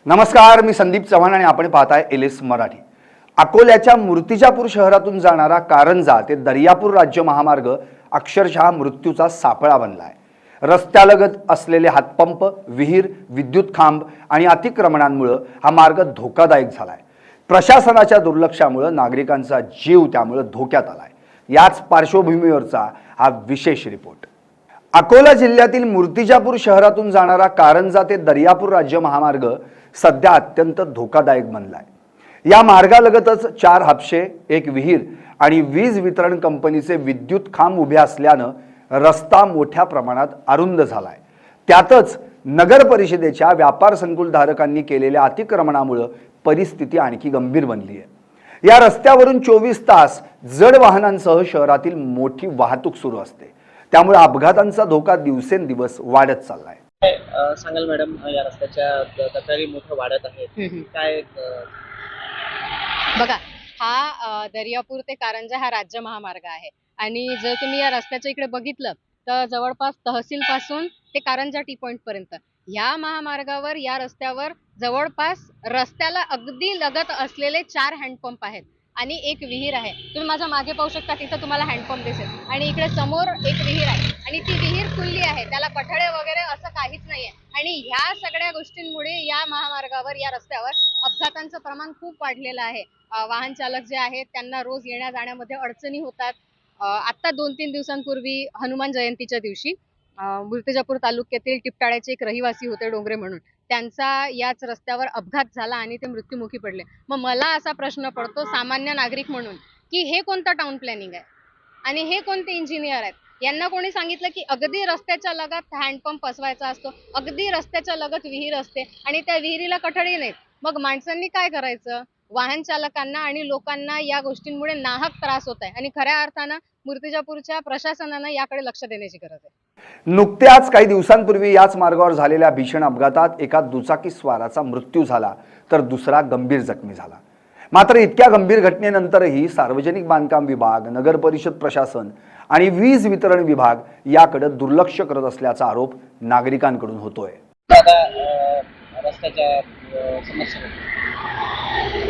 नमस्कार, मी संदीप चव्हाण आणि आपण पाहताय एलएस मराठी। अकोल्याच्या मूर्तिजापूर शहरातून जाणारा कारंजा ते दर्यापूर राज्य महामार्ग अक्षरशः मृत्यूचा सापळा बनलाय। रस्त्यालगत असलेले हातपंप, विहीर, विद्युत खांब आणि अतिक्रमणांमुळे हा मार्ग धोकादायक झालाय। प्रशासनाच्या दुर्लक्षामुळे नागरिकांचा जीव त्यामुळे धोक्यात आलाय। याच पार्श्वभूमीवरचा हा विशेष रिपोर्ट। अकोला जिल्ह्यातील मूर्तिजापूर शहरातून जाणारा कारंजा ते दर्यापूर राज्य महामार्ग सध्या अत्यंत धोकादायक बनलाय। या मार्गालगतच 4 हापशे, एक विहीर आणि वीज वितरण कंपनीचे विद्युत खांब उभे असल्यानं रस्ता मोठ्या प्रमाणात अरुंद झालाय। त्यातच नगर परिषदेच्या व्यापार संकुल धारकांनी केलेल्या अतिक्रमणामुळे परिस्थिती आणखी गंभीर बनली आहे। या रस्त्यावरून 24 तास जड वाहनांसह शहरातील मोठी वाहतूक सुरू असते, त्यामुळे अपघातांचा धोका दिवसेंदिवस वाढत चाललाय। सांगाल मॅडम, या रस्त्याच्या तक्रारी मोठ्या वाढत आहेत, काय बघा, हा दर्यापूर ते कारंजा हा राज्य महामार्ग आहे आणि जर तुम्ही या रस्त्याच्या इकडे बघितलं तर जवळपास तहसील पासून ते कारंजा टी पॉइंट पर्यंत या महामार्गावर, या रस्त्यावर जवळपास रस्त्याला अगदी लगत असलेले 4 हँडपंप आहेत आणि एक विहीर आहे। तुम्ही माझ्या मागे पाहू शकता, तिथं तुम्हाला हँडपंप दिसेल आणि इकडे समोर एक विहीर आहे आणि ती विहीर खुली आहे, त्याला कठडे वगैरे असं काहीच नाहीये। आणि ह्या सगळ्या गोष्टींमुळे या महामार्गावर, या रस्त्यावर अपघातांचं प्रमाण खूप वाढलेलं आहे। वाहन चालक जे आहेत त्यांना रोज येण्या जाण्यामध्ये अडचणी होतात। आता 2-3 दिवसांपूर्वी हनुमान जयंतीच्या दिवशी मूर्तिजापूर तालुक्यातील टिपटाळ्याचे एक रहिवासी होते, डोंगरे म्हणून, त्यांचा याच रस्त्यावर अपघात झाला आणि ते मृत्युमुखी पडले। मग मला असा प्रश्न पडतो सामान्य नागरिक म्हणून की हे कोणतं टाउन प्लॅनिंग आहे आणि हे कोणते इंजिनियर आहेत? यांना कोणी सांगितलं की अगदी रस्त्याच्या लगत हँडपंप बसवायचा असतो, अगदी रस्त्याच्या लगत विहीर असते आणि त्या विहिरीला कठडी नाहीत? मग माणसांनी काय करायचं? वाहन चालकांना आणि लोकांना या गोष्टींमुळे नाहक त्रास होत आहे आणि खऱ्या अर्थानं मूर्तिजापूरच्या प्रशासनानं याकडे लक्ष देण्याची गरज आहे। नुकत्याच काही दिवसांपूर्वी याच मार्गावर झालेल्या भीषण अपघातात एका दुचाकी स्वाराचा मृत्यू झाला तर दुसरा गंभीर जखमी झाला। मात्र इतक्या गंभीर घटनेनंतरही सार्वजनिक बांधकाम विभाग, नगर परिषद प्रशासन आणि वीज वितरण विभाग याकडे दुर्लक्ष करत असल्याचा आरोप नागरिकांकडून होतोय। रस्त्याच्या समस्या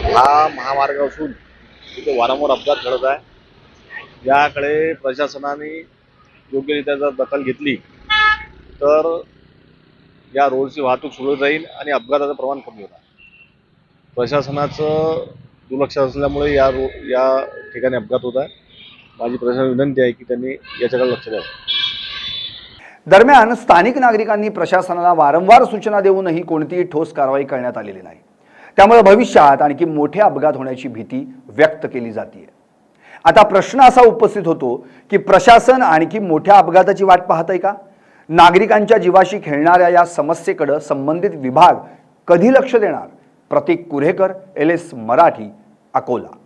हा महामार्ग असून तिथे वारंवार अपघात घडत आहे। याकडे प्रशासनाने योग्यरित्या जर दखल घेतली तर या रोडची वाहतूक सुरळीत राहील आणि अपघाताचं प्रमाण कमी होणार। प्रशासनाचं दुर्लक्ष असल्यामुळे या ठिकाणी अपघात होत आहे। माझी प्रशासनाला विनंती आहे की त्यांनी याच्याकडे लक्ष द्यावं। दरम्यान स्थानिक नागरिकांनी प्रशासनाला वारंवार सूचना देऊनही कोणतीही ठोस कारवाई करण्यात आलेली नाही, त्यामुळे भविष्यात आणखी मोठे अपघात होण्याची भीती व्यक्त केली जाते। आता प्रश्न असा उपस्थित होतो की प्रशासन आणखी मोठ्या अपघाताची वाट पाहतंय का? नागरिकांच्या जीवाशी खेळणाऱ्या या समस्येकडे संबंधित विभाग कधी लक्ष देणार? प्रतीक कुरेकर, एलएस मराठी, अकोला।